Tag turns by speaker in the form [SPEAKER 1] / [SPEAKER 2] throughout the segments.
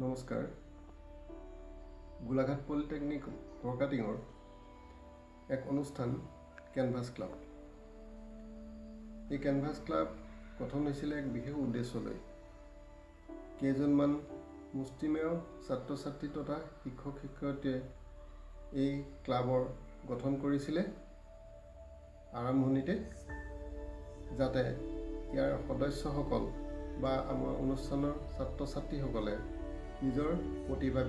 [SPEAKER 1] নমস্কাৰ। গোলাঘাট পলিটেকনিক ফৰকাটিঙৰ এক অনুষ্ঠান কেনভাছ ক্লাব। এই কেনভাছ ক্লাব গঠন হৈছিলে এক বিশেষ উদ্দেশ্যলৈ। কেইজনমান মুষ্টিমেয় ছাত্ৰ ছাত্ৰী তথা শিক্ষক শিক্ষয়িত্ৰীয়ে এই ক্লাবৰ গঠন কৰিছিলে আৰম্ভণিতে, যাতে ইয়াৰ সদস্যসকল বা আমাৰ অনুষ্ঠানৰ ছাত্ৰ ছাত্ৰীসকলে নিজৰ প্ৰতিভা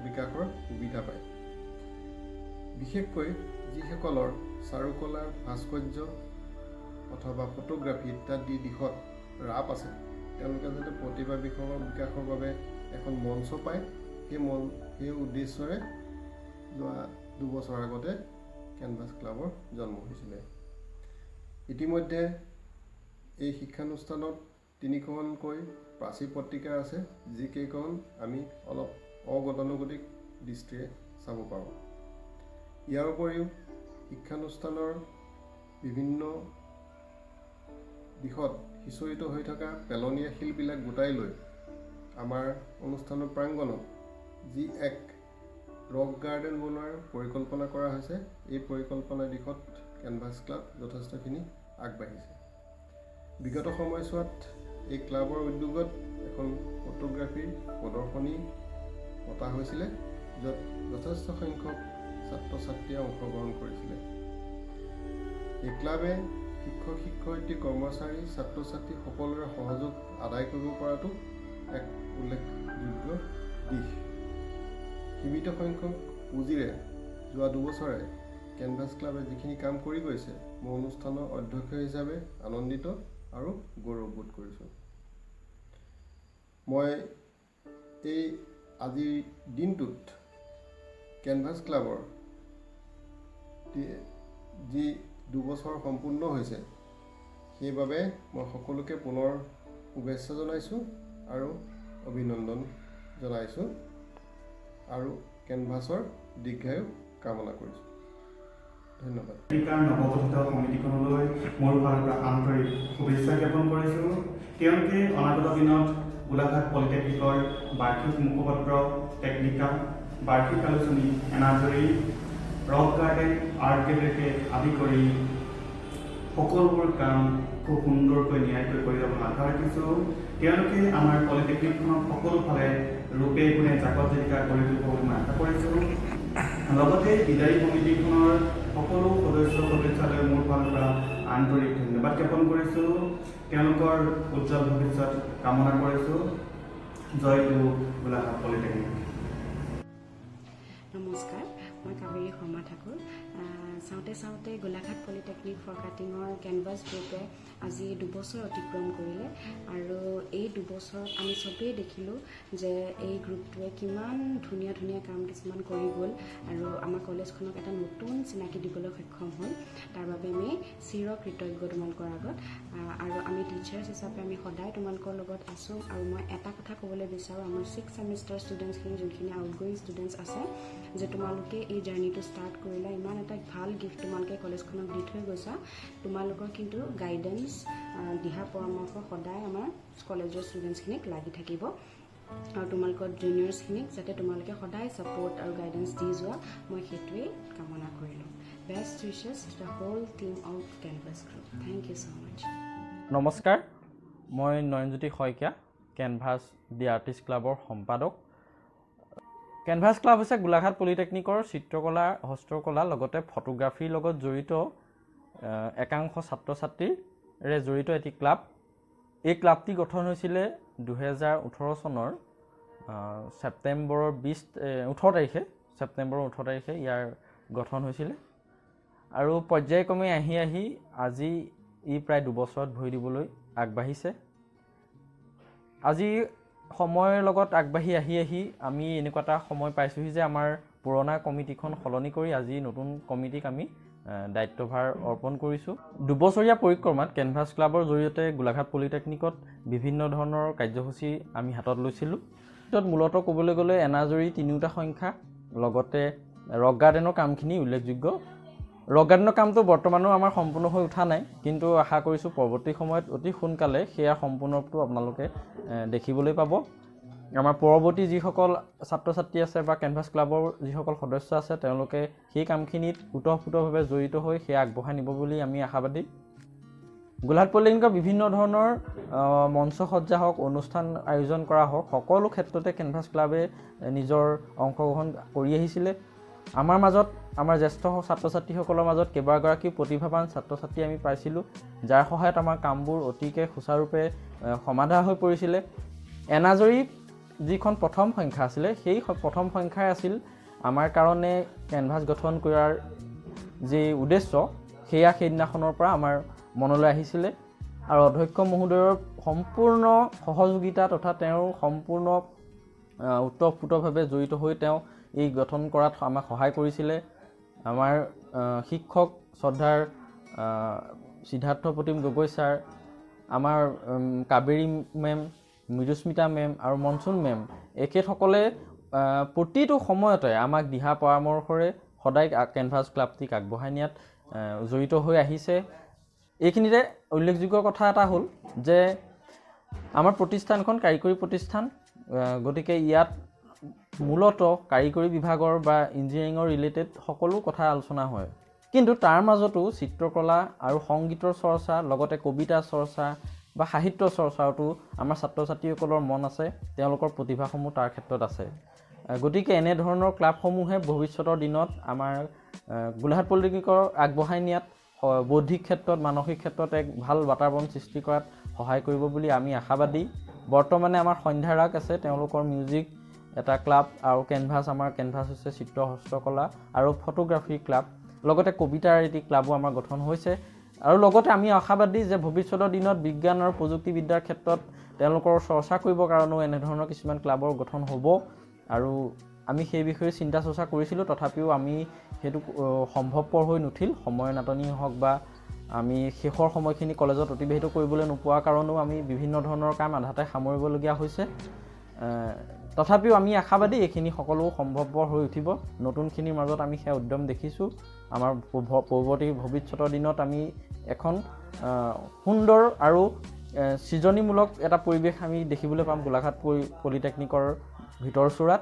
[SPEAKER 1] বিকাশৰ সুবিধা পায়। বিশেষকৈ যিসকলৰ চাৰুকলা, ভাস্কৰ্য অথবা ফটোগ্ৰাফী ইত্যাদি দিশত ৰাপ আছে, তেওঁলোকে যাতে প্ৰতিভা বিকাশৰ বাবে এখন মঞ্চ পায়, সেই উদ্দেশ্যৰে যোৱা 2 বছৰ আগতে কেনভাছ ক্লাবৰ জন্ম হৈছিলে। ইতিমধ্যে এই শিক্ষানুষ্ঠানত 3খনকৈ প্ৰাচী পত্ৰিকা আছে, যিকেইখন আমি অলপ অগতানুগতিক দৃষ্টিৰে চাব পাৰোঁ। ইয়াৰ উপৰিও শিক্ষানুষ্ঠানৰ বিভিন্ন দিশত সিঁচৰিত হৈ থকা পেলনীয়া শিলবিলাক গোটাই লৈ আমাৰ অনুষ্ঠানৰ প্ৰাংগণত যি এক ৰক গাৰ্ডেন বনোৱাৰ পৰিকল্পনা কৰা হৈছে, এই পৰিকল্পনাৰ দিশত কেনভাছ ক্লাব যথেষ্টখিনি আগবাঢ়িছে। বিগত সময়ছোৱাত এই ক্লাবৰ উদ্যোগত এখন ফটোগ্ৰাফীৰ প্ৰদৰ্শনী পতা হৈছিলে, য'ত যথেষ্ট সংখ্যক ছাত্ৰ ছাত্ৰীয়ে অংশগ্ৰহণ কৰিছিলে। এই ক্লাবে শিক্ষক শিক্ষয়িত্ৰী, কৰ্মচাৰী, ছাত্ৰ ছাত্ৰী সকলোৰে সহযোগ আদায় কৰিব পৰাটো এক উল্লেখযোগ্য দিশ। সীমিত সংখ্যক পুঁজিৰে যোৱা 2 বছৰে কেনভাছ ক্লাবে যিখিনি কাম কৰি গৈছে, মই অনুষ্ঠানৰ অধ্যক্ষ হিচাপে আনন্দিত আৰু গৌৰৱবোধ কৰিছোঁ। মই এই আজিৰ দিনটোত কেনভাছ ক্লাবৰ যি 2 বছৰ সম্পূৰ্ণ হৈছে, সেইবাবে মই সকলোকে পুনৰ শুভেচ্ছা জনাইছোঁ আৰু অভিনন্দন জনাইছোঁ আৰু কেনভাছৰ দীৰ্ঘায়ু কামনা কৰিছোঁ। ধন্যবাদ।
[SPEAKER 2] নৱগঠিত সমিতিখনলৈ মোৰ ফালৰ পৰা আন্তৰিক শুভেচ্ছা জ্ঞাপন কৰিছোঁ। তেওঁলোকে অনাগত দিনত গোলাঘাট পলিটেকনিকৰ বাৰ্ষিক মুখপত্ৰ টেকনিকা, বাৰ্ষিক আলোচনী, এনাজৰী, ৰক গাৰ্ডেন, আৰ্ট গেলেৰীকে আদি কৰি সকলোবোৰ কাম খুব সুন্দৰকৈ ন্যায়কৈ কৰি যাব আশা ৰাখিছোঁ। তেওঁলোকে আমাৰ পলিটেকনিকখনক সকলো ফালে ৰূপে গুণে জাকত জিলিকা কৰি তুলিব বুলি মই আশা কৰিছোঁ। লগতে বিদায়ী সমিতিখনৰ সকলো সদস্যলৈ মোৰ ফালৰ পৰা আন্তৰিক ধন্যবাদ জ্ঞাপন কৰিছোঁ। তেওঁলোকৰ উজ্জ্বল ভৱিষ্যত কামনা কৰিছোঁ। জয়টো গোলাঘাট পলিটেকনিক।
[SPEAKER 3] নমস্কাৰ, মই কাবেৰী শৰ্মা ঠাকুৰ। চাওঁতে গোলাঘাট পলিটেকনিক ফৰকাটিঙৰ কেনভাছ গ্ৰুপে আজি 2 বছৰ অতিক্ৰম কৰিলে, আৰু এই 2 বছৰত আমি চবেই দেখিলোঁ যে এই গ্ৰুপটোৱে কিমান ধুনীয়া কাম কিছুমান কৰি গ'ল আৰু আমাৰ কলেজখনক এটা নতুন চিনাকি দিবলৈ সক্ষম হ'ল। তাৰ বাবে আমি চিৰ কৃতজ্ঞ তোমালোকৰ আগত। আৰু আমি টিচাৰ্ছ হিচাপে আমি সদায় তোমালোকৰ লগত আছোঁ। আৰু মই এটা কথা ক'বলৈ বিচাৰোঁ, আমাৰ 6th ছেমিষ্টাৰ ষ্টুডেণ্টছখিনি, যোনখিনি আউটগয়িং ষ্টুডেণ্টছ আছে, যে তোমালোকে এই জাৰ্ণিটো ষ্টাৰ্ট কৰিলা, ইমান এটা ভাল গিফ্ট তোমালোকে কলেজখনক দি থৈ গৈছা। তোমালোকৰ কিন্তু গাইডেঞ্চ, দিহা পৰামৰ্শ সদায় আমাৰ কলেজৰ ষ্টুডেণ্টছখিনিক লাগি থাকিব, আৰু তোমালোকৰ জুনিয়ৰ্ছখিনিক যাতে তোমালোকে সদায় ছাপোৰ্ট আৰু গাইডেঞ্চ দি যোৱা, মই সেইটোৱেই কামনা কৰিলোঁ। Best wishes to the whole team of Canvas group. Thank you so' much.
[SPEAKER 4] নমস্কাৰ, মই Nayanjyoti Saikia, Canvas the artist ক্লাবৰ সম্পাদক। কেনভাছ ক্লাব হৈছে গোলাঘাট পলিটেকনিকৰ চিত্ৰকলা, হস্তকলা লগতে ফটোগ্ৰাফীৰ লগত জড়িত একাংশ ছাত্ৰ ছাত্ৰীৰে জড়িত এটি ক্লাব। এই ক্লাবটি গঠন হৈছিলে 2018 চনৰ ছেপ্টেম্বৰৰ 18 তাৰিখে ইয়াৰ গঠন হৈছিলে, আৰু পৰ্যায়ক্ৰমে আহি আজি ই প্ৰায় 2 বছৰত ভৰি দিবলৈ আগবাঢ়িছে। আজি সময়ৰ লগত আগবাঢ়ি আহি আমি এনেকুৱা এটা সময় পাইছোঁহি যে আমাৰ পুৰণা কমিটিখন সলনি কৰি আজি নতুন কমিটিক আমি দায়িত্বভাৰ অৰ্পণ কৰিছোঁ। 2 বছৰীয়া পৰিক্ৰমাত কেনভাছ ক্লাবৰ জৰিয়তে গোলাঘাট পলিটেকনিকত বিভিন্ন ধৰণৰ কাৰ্যসূচী আমি হাতত লৈছিলোঁ। য'ত মূলতঃ ক'বলৈ গ'লে এনাজৰী 3টা সংখ্যা, লগতে ৰক গাৰ্ডেনৰ কামখিনি উল্লেখযোগ্য। ৰক গাৰ্ডেনৰ কামটো বৰ্তমানো আমাৰ সম্পূৰ্ণ হৈ উঠা নাই, কিন্তু আশা কৰিছোঁ পৰৱৰ্তী সময়ত অতি সোনকালে সেয়া সম্পূৰ্ণটো আপোনালোকে দেখিবলৈ পাব। আমাৰ পৰৱৰ্তী যিসকল ছাত্ৰ ছাত্ৰী আছে বা কেনভাছ ক্লাবৰ যিসকল সদস্য আছে তেওঁলোকে সেই কামখিনিত ওতঃপ্ৰোতভাৱে জড়িত হৈ সেয়া আগবঢ়াই নিব বুলি আমি আশাবাদী। গোলাঘাট পলিটেকনিকৰ বিভিন্ন ধৰণৰ মঞ্চসজ্জা হওক, অনুষ্ঠান আয়োজন কৰা হওক, সকলো ক্ষেত্ৰতে কেনভাছ ক্লাবে নিজৰ অংশগ্ৰহণ কৰি আহিছিলে। আমাৰ মাজত, আমাৰ জ্যেষ্ঠ ছাত্ৰ ছাত্ৰীসকলৰ মাজত কেইবাগৰাকীও প্ৰতিভাৱান ছাত্ৰ ছাত্ৰী আমি পাইছিলোঁ, যাৰ সহায়ত আমাৰ কামবোৰ অতিকে সুচাৰুৰূপে সমাধা হৈ পৰিছিলে। এনাজৰী যিখন প্ৰথম সংখ্যা আছিলে, সেই প্ৰথম সংখ্যাই আছিল আমাৰ কাৰণে কেনভাছ গঠন কৰাৰ যি উদ্দেশ্য, সেয়া সেইদিনাখনৰ পৰা আমাৰ মনলৈ আহিছিলে। আৰু অধ্যক্ষ মহোদয়ৰ সম্পূৰ্ণ সহযোগিতা তথা তেওঁৰ সম্পূৰ্ণ ওতঃপ্ৰোতভাৱে জড়িত হৈ তেওঁ এই গঠন কৰাত আমাক সহায় কৰিছিলে। আমাৰ শিক্ষক শ্ৰদ্ধাৰ সিদ্ধাৰ্থ প্ৰতিম গগৈ ছাৰ, আমাৰ কাবেৰী মেম, মৃদুস্মিতা মেম আৰু মনচুন মেম, এখেতসকলে প্ৰতিটো সময়তে আমাক দিহা পৰামৰ্শৰে সদায় কেনভাছ ক্লাবটিক আগবঢ়াই নিয়াত জড়িত হৈ আহিছে। এইখিনিতে উল্লেখযোগ্য কথা এটা হ'ল যে আমাৰ প্ৰতিষ্ঠানখন কাৰিকৰী প্ৰতিষ্ঠান, গতিকে ইয়াত মূলত কাৰিকৰী বিভাগৰ বা ইঞ্জিনিয়াৰিঙৰ ৰিলেটেড সকলো কথা আলোচনা হয়। কিন্তু তাৰ মাজতো চিত্ৰকলা আৰু সংগীতৰ চৰ্চা, লগতে কবিতা চৰ্চা বা সাহিত্য চৰ্চাতো আমাৰ ছাত্ৰ ছাত্ৰীসকলৰ মন আছে, তেওঁলোকৰ প্ৰতিভাসমূহ তাৰ ক্ষেত্ৰত আছে। গতিকে এনেধৰণৰ ক্লাবসমূহে ভৱিষ্যতৰ দিনত আমাৰ গোলাঘাট পলিটেকনিকৰ আগবঢ়াই নিয়াত বৌদ্ধিক ক্ষেত্ৰত, মানসিক ক্ষেত্ৰত এক ভাল বাতাবৰণ সৃষ্টি কৰাত সহায় কৰিব বুলি আমি আশাবাদী। বৰ্তমানে আমাৰ সন্ধ্যা ৰাগ আছে, তেওঁলোকৰ মিউজিক এটা ক্লাব, আৰু কেনভাছ, আমাৰ কেনভাছ হৈছে চিত্ৰ হস্তকলা আৰু ফটোগ্ৰাফী ক্লাব, লগতে কবিতাৰ এটি ক্লাবো আমাৰ গঠন হৈছে। আৰু লগতে আমি আশাবাদী যে ভৱিষ্যতৰ দিনত বিজ্ঞান আৰু প্ৰযুক্তিবিদ্যাৰ ক্ষেত্ৰত তেওঁলোকৰ চৰ্চা কৰিবৰ কাৰণেও এনেধৰণৰ কিছুমান ক্লাবৰ গঠন হ'ব। আৰু আমি সেই বিষয়ে চিন্তা চৰ্চা কৰিছিলোঁ, তথাপিও আমি সেইটো সম্ভৱপৰ হৈ নুঠিল। সময়ৰ নাটনি হওক বা আমি শেষৰ সময়খিনি কলেজত অতিবাহিত কৰিবলৈ নোপোৱাৰ কাৰণেও আমি বিভিন্ন ধৰণৰ কাম আধাতে সামৰিবলগীয়া হৈছে। তথাপিও আমি আশাবাদী এইখিনি সকলো সম্ভৱপৰ হৈ উঠিব। নতুনখিনিৰ মাজত আমি সেয়া উদ্যম দেখিছোঁ। আমাৰ পৰৱৰ্তী ভৱিষ্যতৰ দিনত আমি এখন সুন্দৰ আৰু সৃজনীমূলক এটা পৰিৱেশ আমি দেখিবলৈ পাম গোলাঘাট পলিটেকনিকৰ ভিতৰচোৰাত।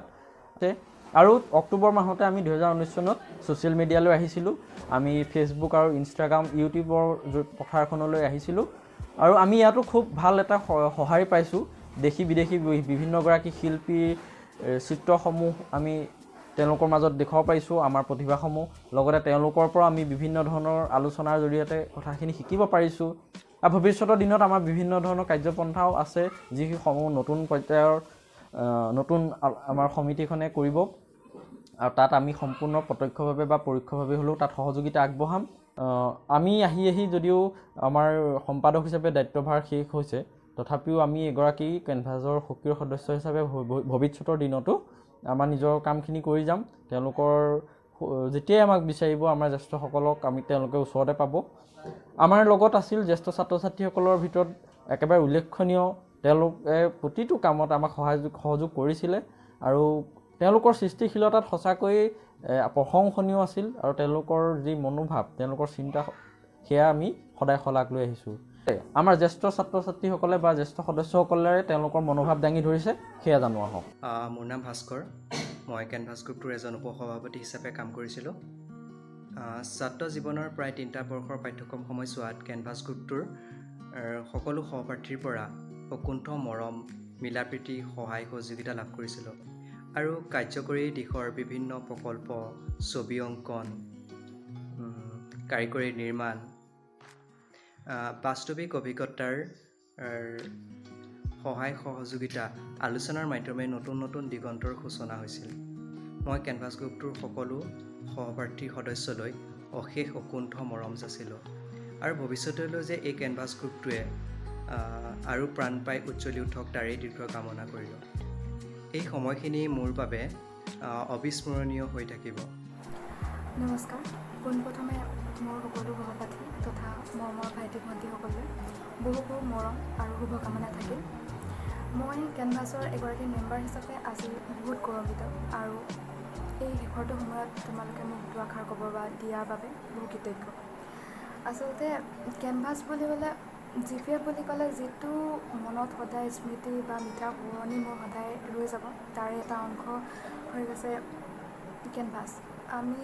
[SPEAKER 4] আৰু অক্টোবৰ মাহতে আমি 2019 চনত ছ'চিয়েল মিডিয়ালৈ আহিছিলোঁ। আমি ফেচবুক আৰু ইনষ্টাগ্ৰাম, ইউটিউবৰ পথাৰখনলৈ আহিছিলোঁ। আৰু আমি ইয়াতো খুব ভাল এটা সঁহাৰি পাইছোঁ। দেশী বিদেশী বিভিন্নগৰাকী শিল্পীৰ চিত্ৰসমূহ আমি তেওঁলোকৰ মাজত দেখুৱাব পাৰিছোঁ, আমাৰ প্ৰতিভাসমূহ। লগতে তেওঁলোকৰ পৰা আমি বিভিন্ন ধৰণৰ আলোচনাৰ জৰিয়তে কথাখিনি শিকিব পাৰিছোঁ। আৰু ভৱিষ্যতৰ দিনত আমাৰ বিভিন্ন ধৰণৰ কাৰ্যপন্থাও আছে, যিসমূহ নতুন পৰ্যায়ৰ নতুন আমাৰ সমিতিখনে কৰিব। আৰু তাত আমি সম্পূৰ্ণ প্ৰত্যক্ষভাৱে বা পৰোক্ষভাৱে হ'লেও তাত সহযোগিতা আগবঢ়াম। আমি আহি যদিও আমাৰ সম্পাদক হিচাপে দায়িত্বভাৰ শেষ হৈছে, তথাপিও আমি এগৰাকী কেনভাছৰ সক্ৰিয় সদস্য হিচাপে ভৱিষ্যতৰ দিনতো আমাৰ নিজৰ কামখিনি কৰি যাম। তেওঁলোকৰ যেতিয়াই আমাক বিচাৰিব, আমাৰ জ্যেষ্ঠসকলক তেওঁলোকে ওচৰতে পাব। আমাৰ লগত আছিল জ্যেষ্ঠ ছাত্ৰ ছাত্ৰীসকলৰ ভিতৰত একেবাৰে উল্লেখনীয়, তেওঁলোকে প্ৰতিটো কামত আমাক সহযোগ কৰিছিলে। আৰু তেওঁলোকৰ সৃষ্টিশীলতাত সঁচাকৈয়ে প্ৰশংসনীয় আছিল। আৰু তেওঁলোকৰ যি মনোভাৱ, তেওঁলোকৰ চিন্তা, সেয়া আমি সদায় শলাগ লৈ আহিছোঁ। আমাৰ জ্যেষ্ঠ ছাত্ৰ ছাত্ৰীসকলে বা জ্যেষ্ঠ সদস্যসকলে তেওঁলোকৰ মনোভাৱ দাঙি ধৰিছে, সেয়া জানো আহক।
[SPEAKER 5] মোৰ নাম ভাস্কৰ, মই কেনভাছ গ্ৰুপটোৰ এজন উপসভাপতি হিচাপে কাম কৰিছিলোঁ। ছাত্ৰ জীৱনৰ প্ৰায় 3টা বৰ্ষৰ পাঠ্যক্ৰম সময়ছোৱাত কেনভাছ গ্ৰুপটোৰ সকলো সহপাঠীৰ পৰা অকুণ্ঠ মৰম, মিলাপ্ৰীতি, সহায় সহযোগিতা লাভ কৰিছিলোঁ। আৰু কাৰ্যকৰী দিশৰ বিভিন্ন প্ৰকল্প, ছবি অংকন, কাৰিকৰী নিৰ্মাণ, বাস্তৱিক অভিজ্ঞতাৰ সহায় সহযোগিতা, আলোচনাৰ মাধ্যমে নতুন নতুন দিগন্তৰ সূচনা হৈছিল। মই কেনভাছ গ্ৰুপটোৰ সকলো সহপাঠী সদস্যলৈ অশেষ অকুণ্ঠ মৰম যাচিলোঁ। আৰু ভৱিষ্যতলৈ যে এই কেনভাছ গ্ৰুপটোৱে আৰু প্ৰাণ পাই উজ্জ্বলি উঠক, তাৰেই দীৰ্ঘ কামনা কৰিলোঁ। এই সময়খিনি মোৰ বাবে অবিস্মৰণীয় হৈ থাকিব।
[SPEAKER 6] নমস্কাৰ। পোনপ্ৰথমে মোৰ সকলো সহপাঠী তথা মৰমৰ ভাইটি ভণ্টিসকললৈ বহু মৰম আৰু শুভকামনা থাকিল। মই কেনভাছৰ এগৰাকী মেম্বাৰ হিচাপে আজি বহুত গৌৰৱান্বিত, আৰু এই শেষৰটো সময়ত তোমালোকে মোক দুআষাৰ ক'ব বা দিয়াৰ বাবে বহু কৃতজ্ঞ। আচলতে কেনভাছ বুলিবলৈ GPF বুলি ক'লে যিটো মনত সদায় স্মৃতি বা মিঠা পুৰণি মোৰ সদায় ৰৈ যাব, তাৰে এটা অংশ হৈ গৈছে কেনভাছ। আমি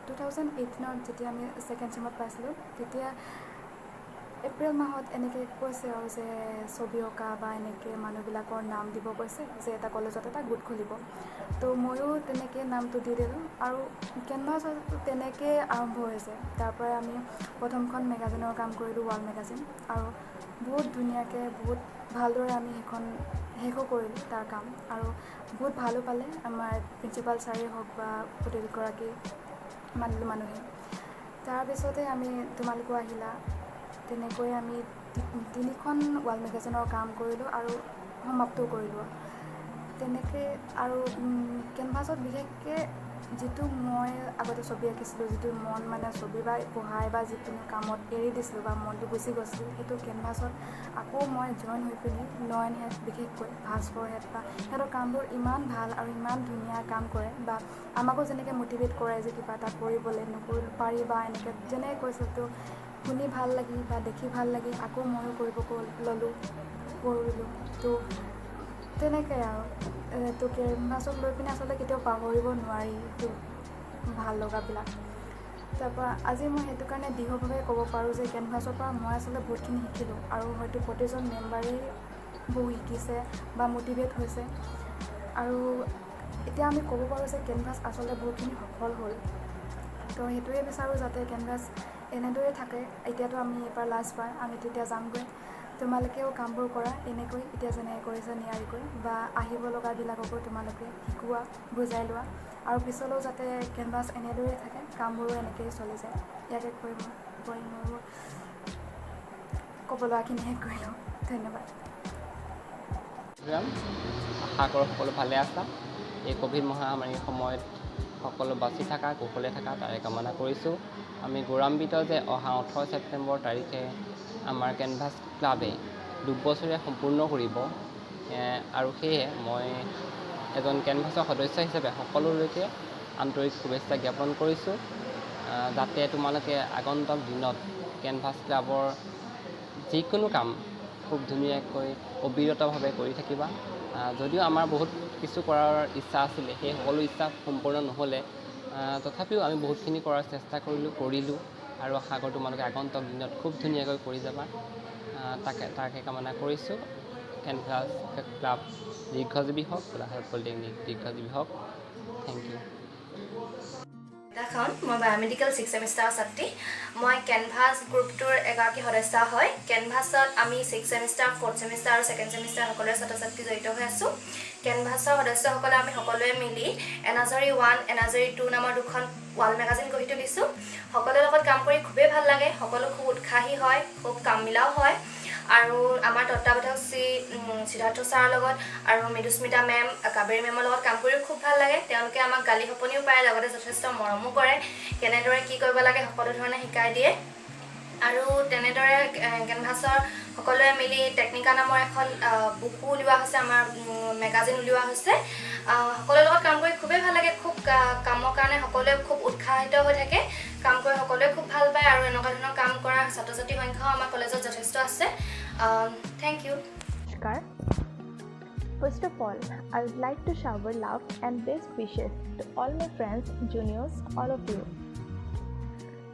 [SPEAKER 6] 2018 যেতিয়া আমি ছেকেণ্ড ছেমত পাইছিলোঁ, তেতিয়া এপ্ৰিল মাহত এনেকৈ কৈছে আৰু যে ছবি অঁকা বা এনেকৈ মানুহবিলাকৰ নাম দিব কৈছে যে এটা কলেজত এটা গোট খুলিব। তো ময়ো তেনেকৈ নামটো দি দিলোঁ আৰু কেনভাছটো তেনেকৈ আৰম্ভ হৈছে। তাৰ পৰাই আমি প্ৰথমখন মেগাজিনৰ কাম কৰিলোঁ, ৱাল মেগাজিন, আৰু বহুত ধুনীয়াকৈ বহুত ভালদৰে আমি সেইখন শেষো কৰিলোঁ তাৰ কাম, আৰু বহুত ভালো পালে আমাৰ প্ৰিন্সিপাল ছাৰেই হওক বা প্ৰতিগৰাকী মানুহে। তাৰপিছতে আমি তোমালোকো আহিলা, তেনেকৈ আমি 3খন ৱাল মেগাজিনৰ কাম কৰিলোঁ আৰু সমাপ্তও কৰিলোঁ। তেনেকৈ আৰু কেনভাছত বিশেষকৈ যিটো মই আগতে ছবি আঁকিছিলোঁ, যিটো মন মানে ছবি বা পঢ়াই বা যিকোনো কামত এৰি দিছিলোঁ বা মনটো গুচি গৈছিল, সেইটো কেনভাছত আকৌ মই জইন হৈ পিনি নয়নহেঁত বিশেষকৈ ভাস্কৰহেঁত বা সিহঁতৰ কামবোৰ ইমান ভাল আৰু ইমান ধুনীয়া কাম কৰে, বা আমাকো যেনেকৈ মটিভেট কৰে যে কিবা এটা কৰিবলৈ নকৰিব পাৰি বা এনেকৈ যেনেকৈ কৈছে, তো শুনি ভাল লাগি বা দেখি ভাল লাগি আকৌ ময়ো কৰিব কৰিলোঁ। তো তেনেকৈ আৰু তো কেনভাছক লৈ পিনে আচলতে কেতিয়াও পাহৰিব নোৱাৰি তো ভাল লগাবিলাক। তাৰপৰা আজি মই সেইটো কাৰণে দৃঢ়ভাৱে ক'ব পাৰোঁ যে কেনভাছৰ পৰা মই আচলতে বহুতখিনি শিকিলোঁ, আৰু হয়তো প্ৰতিজন মেম্বাৰেই বহু শিকিছে বা মটিভেট হৈছে। আৰু এতিয়া আমি ক'ব পাৰোঁ যে কেনভাছ আচলতে বহুতখিনি সফল হ'ল। তো সেইটোৱে বিচাৰোঁ যাতে কেনভাছ এনেদৰে থাকে। এতিয়াতো আমি এইবাৰ লাষ্ট বাৰ, আমি তেতিয়া যামগৈ। তোমালোকেও কামবোৰ কৰা এনেকৈ, এতিয়া যেনেকৈ কৰিছা নিয়াৰিকৈ, বা আহিব লগাবিলাককো তোমালোকে শিকোৱা, বুজাই লোৱা, আৰু পিছলৈও যাতে কেনভাছ এনেদৰে থাকে, কামবোৰো এনেকৈয়ে চলি যায়। ইয়াকে কৈ মোৰ ক'ব লগাখিনি শেষ কৰিলোঁ। ধন্যবাদ।
[SPEAKER 7] আশা কৰোঁ সকলো ভালে আছা। এই ক'ভিড মহামাৰীৰ সময়ত সকলো বাচি থাকা, কুশলে থাকা তাৰে কামনা কৰিছোঁ। আমি গৌৰৱান্বিত যে অহা 18 ছেপ্টেম্বৰ তাৰিখে আমাৰ কেনভাছ ক্লাবে 2 বছৰীয়া সম্পূৰ্ণ কৰিব, আৰু সেয়ে মই এজন কেনভাছৰ সদস্য হিচাপে সকলোলৈকে আন্তৰিক শুভেচ্ছা জ্ঞাপন কৰিছোঁ। যাতে তোমালোকে আগন্তুক দিনত কেনভাছ ক্লাবৰ যিকোনো কাম খুব ধুনীয়াকৈ অবিৰতভাৱে কৰি থাকিবা। যদিও আমাৰ বহুত কিছু কৰাৰ ইচ্ছা আছিলে, সেই সকলো ইচ্ছা সম্পূৰ্ণ নহ'লে, তথাপিও আমি বহুতখিনি কৰাৰ চেষ্টা কৰিলোঁ, আৰু আশা কৰোঁ তোমালোকে আগন্তুক দিনত খুব ধুনীয়াকৈ কৰি যাবা। তাকে কামনা কৰিছোঁ। কেনভাছ ক্লাব দীৰ্ঘজীৱী হওক, গোলাঘাট পলিটেকনিক দীৰ্ঘজীৱী হওক। Thank you.
[SPEAKER 8] মই বায়'মেডিকেল 6th ছেমিষ্টাৰৰ ছাত্ৰী। মই কেনভাছ গ্ৰুপটোৰ এগৰাকী সদস্য হয়। কেনভাছত আমি 6th ছেমিষ্টাৰ, 4th ছেমিষ্টাৰ আৰু 2nd ছেমিষ্টাৰ সকলোৰে ছাত্ৰ ছাত্ৰী জড়িত হৈ আছোঁ। কেনভাছৰ সদস্যসকলে আমি সকলোৱে মিলি এনাজৰী 1, এনাজৰী 2 নামৰ 2খন ৱাল মেগাজিন গঢ়ি তুলিছোঁ। সকলোৰে লগত কাম কৰি খুবেই ভাল লাগে, সকলো খুব উৎসাহী হয়, খুব কাম মিলাও হয়। আৰু আমাৰ তত্ত্বাৱধায়ক শ্ৰী সিদ্ধাৰ্থ ছাৰৰ লগত আৰু মৃদুস্মিতা মেম, কাবেৰী মেমৰ লগত কাম কৰিও খুব ভাল লাগে। তেওঁলোকে আমাক গালি শপনিও পাৰে, লগতে যথেষ্ট মৰমো কৰে, কেনেদৰে কি কৰিব লাগে সকলো ধৰণে শিকাই দিয়ে। আৰু তেনেদৰে কেনভাছৰ সকলোৱে মিলি টেকনিকা নামৰ এখন বুকো উলিওৱা হৈছে, আমাৰ মেগাজিন উলিওৱা হৈছে। সকলোৰে লগত কাম কৰি খুবেই ভাল লাগে, খুব কামৰ কাৰণে সকলোৱে খুব উৎসাহিত হৈ থাকে, কাম কৰি সকলোৱে খুব ভাল পায়, আৰু এনেকুৱা ধৰণৰ কাম কৰা ছাত্ৰ ছাত্ৰীৰ সংখ্যাও আমাৰ কলেজত যথেষ্ট আছে। Thank you.
[SPEAKER 9] Namaskar. First of all, I would like to shower love and best wishes to all my friends, juniors, all of you.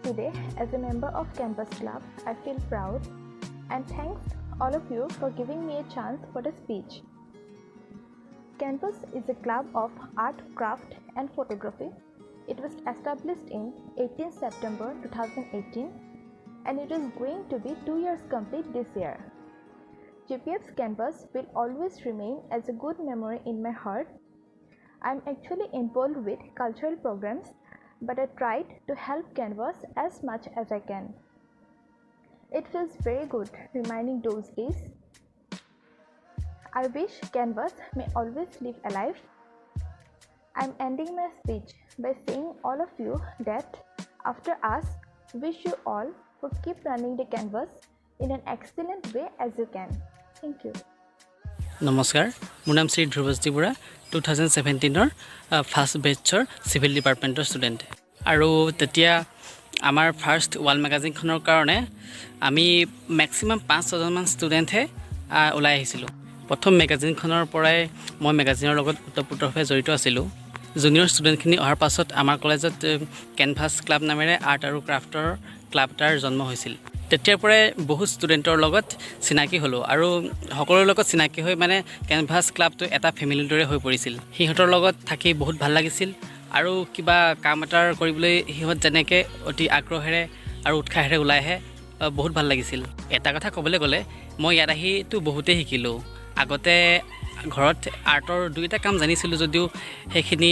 [SPEAKER 9] Today, as a member of Campus Club, I feel proud and thanks all of you for giving me a chance for the speech. Campus is a club of art, craft and photography. It was established in 18 September 2018 and it is going to be 2 years complete this year. GPF's campus will always remain as a good memory in my heart. I'm actually involved with cultural programs, but I tried to help Campus as much as I can. It feels very good reminding those days. I wish Campus may always live alive. I'm ending my speech by saying all of you that after us, wish you all to keep running the Campus in an excellent way as you can. Thank you.
[SPEAKER 10] নমস্কাৰ, মোৰ নাম Shri Dhruvajyoti Bora, 2017 first বেটছৰ civil ডিপাৰ্টমেণ্টৰ student. আৰু তেতিয়া আমাৰ first wall মেগাজিনখনৰ কাৰণে আমি maximum 5-6জনমান ষ্টুডেণ্টহে ওলাই আহিছিলোঁ। প্ৰথম মেগাজিনখনৰ পৰাই মই মেগাজিনৰ লগত ওতঃপ্ৰোতভাৱে জড়িত আছিলোঁ। জুনিয়ৰ ষ্টুডেণ্টখিনি অহাৰ পাছত আমাৰ কলেজত কেনভাছ ক্লাব নামেৰে আৰ্ট আৰু ক্ৰাফ্টৰ ক্লাব এটাৰ জন্ম হৈছিল। তেতিয়াৰ পৰাই বহুত ষ্টুডেণ্টৰ লগত চিনাকি হ'লোঁ আৰু সকলোৰে লগত চিনাকি হৈ মানে কেনভাছ ক্লাবটো এটা ফেমিলিৰ দৰে হৈ পৰিছিল। সিহঁতৰ লগত থাকি বহুত ভাল লাগিছিল আৰু কিবা কাম এটাৰ কৰিবলৈ সিহঁত যেনেকৈ অতি আগ্ৰহেৰে আৰু উৎসাহেৰে ওলাই আহে বহুত ভাল লাগিছিল। এটা কথা ক'বলৈ গ'লে মই ইয়াত আহিতো বহুতেই শিকিলোঁ। আগতে ঘৰত আৰ্টৰ 2টা কাম জানিছিলোঁ যদিও সেইখিনি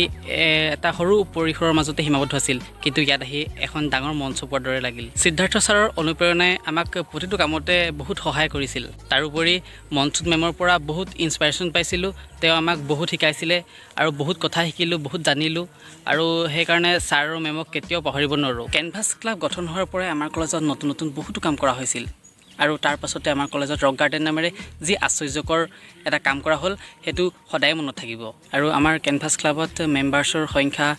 [SPEAKER 10] এটা সৰু পৰিসৰৰ মাজতে সীমাবদ্ধ আছিল, কিন্তু ইয়াত আহি এখন ডাঙৰ মঞ্চ পোৱাৰ দৰে লাগিল। সিদ্ধাৰ্থ ছাৰৰ অনুপ্ৰেৰণাই আমাক প্ৰতিটো কামতে বহুত সহায় কৰিছিল। তাৰোপৰি মনছুট মেমৰ পৰা বহুত ইনস্পাইৰেশ্যন পাইছিলোঁ। তেওঁ আমাক বহুত শিকাইছিলে আৰু বহুত কথা শিকিলোঁ, বহুত জানিলোঁ আৰু সেইকাৰণে ছাৰ আৰু মেমক কেতিয়াও পাহৰিব নোৱাৰোঁ। কেনভাছ ক্লাব গঠন হোৱাৰ পৰাই আমাৰ কলেজত নতুন নতুন বহুতো কাম কৰা হৈছিল আৰু তাৰ পাছতে আমাৰ কলেজত ৰক গাৰ্ডেন নামেৰে যি আশ্চৰ্যকৰ এটা কাম কৰা হ'ল সেইটো সদায় মনত থাকিব। আৰু আমাৰ কেনভাছ ক্লাবত মেম্বাৰ্ছৰ সংখ্যা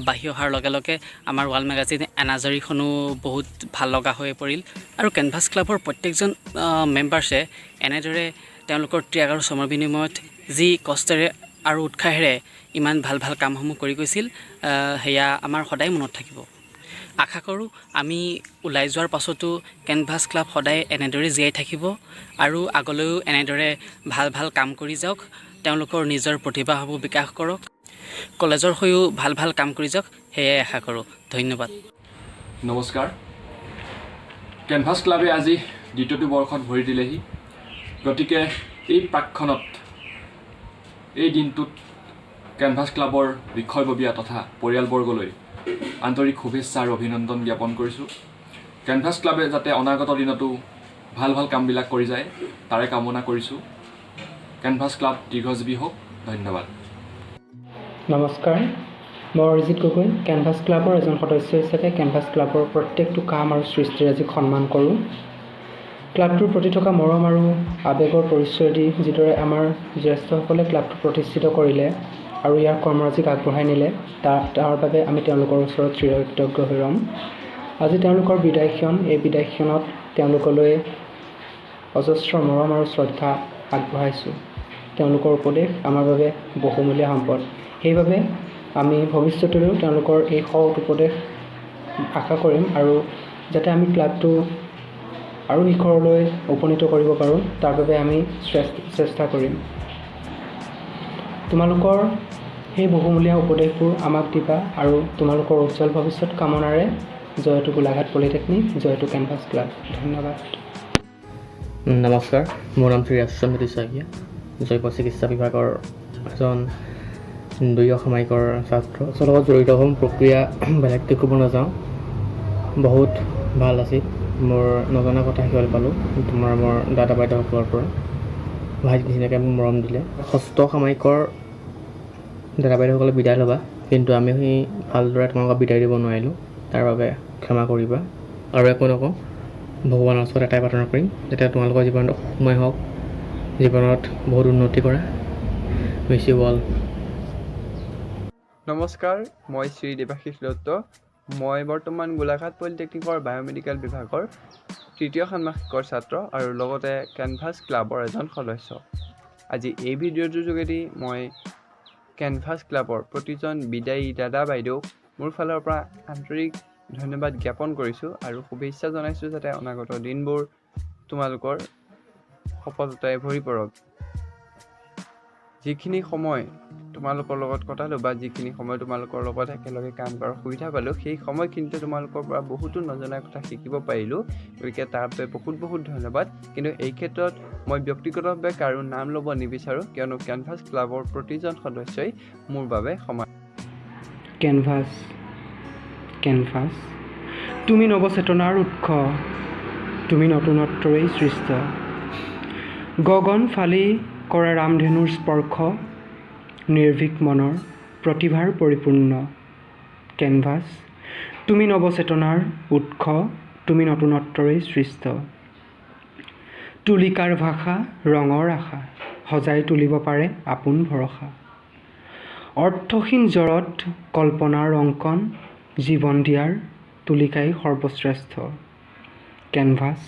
[SPEAKER 10] বাঢ়ি অহাৰ লগে লগে আমাৰ ৱাল মেগাজিন এনাজৰীখনো বহুত ভাল লগা হৈ পৰিল আৰু কেনভাছ ক্লাবৰ প্ৰত্যেকজন মেম্বাৰ্ছে এনেদৰে তেওঁলোকৰ ত্যাগ আৰু শ্ৰমৰ বিনিময়ত যি কষ্টেৰে আৰু উৎসাহেৰে ইমান ভাল ভাল কামসমূহ কৰি গৈছিল সেয়া আমাৰ সদায় মনত থাকিব। আশা কৰোঁ আমি ওলাই যোৱাৰ পাছতো কেনভাছ ক্লাব সদায় এনেদৰে জীয়াই থাকিব আৰু আগলৈও এনেদৰে ভাল ভাল কাম কৰি যাওক। তেওঁলোকৰ নিজৰ প্ৰতিভাসমূহ বিকাশ কৰক, কলেজৰ হৈও ভাল ভাল কাম কৰি যাওক, সেয়াই আশা কৰোঁ। ধন্যবাদ।
[SPEAKER 11] নমস্কাৰ। কেনভাছ ক্লাবে আজি 2টো বৰ্ষত ভৰি দিলেহি। গতিকে এই প্ৰাকখনত এই দিনটোত কেনভাছ ক্লাবৰ বিষয়ববীয়া তথা পৰিয়ালবৰ্গলৈ আন্তৰিক শুভেচ্ছা আৰু অভিনন্দন জ্ঞাপন কৰিছোঁ। কেনভাছ ক্লাবে যাতে অনাগত দিনতো ভাল ভাল কামবিলাক কৰি যায় তাৰে কামনা কৰিছোঁ। কেনভাছ ক্লাব দীৰ্ঘজীৱী হওক। ধন্যবাদ।
[SPEAKER 12] নমস্কাৰ, মই অৰিজিত গগৈ। কেনভাছ ক্লাবৰ এজন সদস্য হিচাপে কেনভাছ ক্লাবৰ প্ৰত্যেকটো কাম আৰু সৃষ্টিৰাজিক সন্মান কৰোঁ। ক্লাবটোৰ প্ৰতি থকা মৰম আৰু আৱেগৰ পৰিচয় দি যিদৰে আমাৰ জ্যেষ্ঠসকলে ক্লাবটো প্ৰতিষ্ঠিত কৰিলে আৰু ইয়াৰ কৰ্মৰাজিক আগবঢ়াই নিলে তাৰ বাবে আমি তেওঁলোকৰ ওচৰত চিৰকৃতজ্ঞ হৈ ৰ'ম। আজি তেওঁলোকৰ বিদায়ক্ষণ, এই বিদায়ক্ষণত তেওঁলোকলৈ অজস্ৰ মৰম আৰু শ্ৰদ্ধা আগবঢ়াইছোঁ। তেওঁলোকৰ উপদেশ আমাৰ বাবে বহুমূলীয়া সম্পদ। সেইবাবে আমি ভৱিষ্যতলৈও তেওঁলোকৰ এই সৎ উপদেশ আশা কৰিম আৰু যাতে আমি ক্লাবটো আৰু শিখৰলৈ উপনীত কৰিব পাৰোঁ তাৰ বাবে আমি চেষ্টা কৰিম। তোমালোকৰ সেই বহুমূলীয়া উপদেশবোৰ আমাক দিবা আৰু তোমালোকৰ উজ্জ্বল ভৱিষ্যত কামনাৰে জয়টো গোলাঘাট পলিটেকনিক, জয়টো কেনভাছ ক্লাব। ধন্যবাদ।
[SPEAKER 10] নমস্কাৰ, মোৰ নাম শ্ৰী ৰাজচন্দ্ৰ শইকীয়া, জৈৱ চিকিৎসা বিভাগৰ এজন 2 অসাময়িকৰ ছাত্ৰ। লগত জড়িত হ'ম প্ৰক্ৰিয়া বেলেগকৈ ক'ব নাযাওঁ, বহুত ভাল আছিল। মোৰ নজনা কথা শিকিবলৈ পালোঁ তোমাৰ মোৰ দাদা বাইদেউসকলৰ পৰা। ভাইটি নিচিনাকৈ মোক মৰম দিলে। ষষ্ঠ সাময়িকৰ দাদা বাইদেউসকলে বিদায় ল'বা, কিন্তু আমি ভালদৰে তোমালোকক বিদায় দিব নোৱাৰিলোঁ, তাৰ বাবে ক্ষমা কৰিবা। আৰু একো নকওঁ, ভগৱানৰ ওচৰত এটাই প্ৰাৰ্থনা কৰিম যাতে তোমালোকৰ জীৱনত সময় হওক, জীৱনত বহুত উন্নতি কৰা। Wish you all.
[SPEAKER 13] নমস্কাৰ, মই শ্ৰী দেৱাশীষ দত্ত। মই বৰ্তমান গোলাঘাট পলিটেকনিকৰ বায়'মেডিকেল বিভাগৰ 3য় ষান্মাসিকৰ ছাত্ৰ আৰু লগতে কেনভাছ ক্লাবৰ এজন সদস্য। আজি এই ভিডিঅ'টোৰ যোগেদি মই কেনভাছ ক্লাবৰ প্ৰতিজন বিদায়ী দাদা বাইদেউক মোৰ ফালৰ পৰা আন্তৰিক ধন্যবাদ জ্ঞাপন কৰিছোঁ আৰু শুভেচ্ছা জনাইছোঁ যাতে অনাগত দিনবোৰ তোমালোকৰ সফলতাৰে ভৰি পৰক। যিখিনি সময় তোমালোকৰ লগত কটালোঁ বা যিখিনি সময় তোমালোকৰ লগত একেলগে কাম কৰাৰ সুবিধা পালোঁ, সেই সময়খিনিতে তোমালোকৰ পৰা বহুতো নজনা কথা শিকিব পাৰিলোঁ। গতিকে তাৰ বাবে বহুত বহুত ধন্যবাদ। কিন্তু এই ক্ষেত্ৰত মই ব্যক্তিগতভাৱে কাৰো নাম ল'ব নিবিচাৰোঁ, কিয়নো কেনভাছ ক্লাবৰ প্ৰতিজন সদস্যই মোৰ বাবে সমান।
[SPEAKER 12] কেনভাছ, কেনভাছ, তুমি নৱচেতনাৰ উৎস, তুমি নতুনত্বৰেই সৃষ্ট। গগন ফালি কৰা ৰামধেনুৰ স্পৰ্শ, নিৰ্ভীক মনৰ প্ৰতিভাৰ পৰিপূৰ্ণ। কেনভাছ, তুমি নৱচেতনাৰ উৎস, তুমি নতুনত্বৰেই সৃষ্ট। তুলিকাৰ ভাষা, ৰঙৰ আশা, সজাই তুলিব পাৰে আপোন ভৰসা। অৰ্থহীন জ্বৰত কল্পনাৰ অংকন, জীৱন দিয়াৰ তুলিকাই সৰ্বশ্ৰেষ্ঠ। কেনভাছ,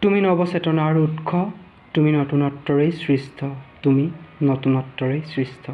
[SPEAKER 12] তুমি নৱচেতনাৰ উৎস, তুমি নতুনত্বৰেই সৃষ্ট, তুমি নতুনত্বৰেই সৃষ্ট।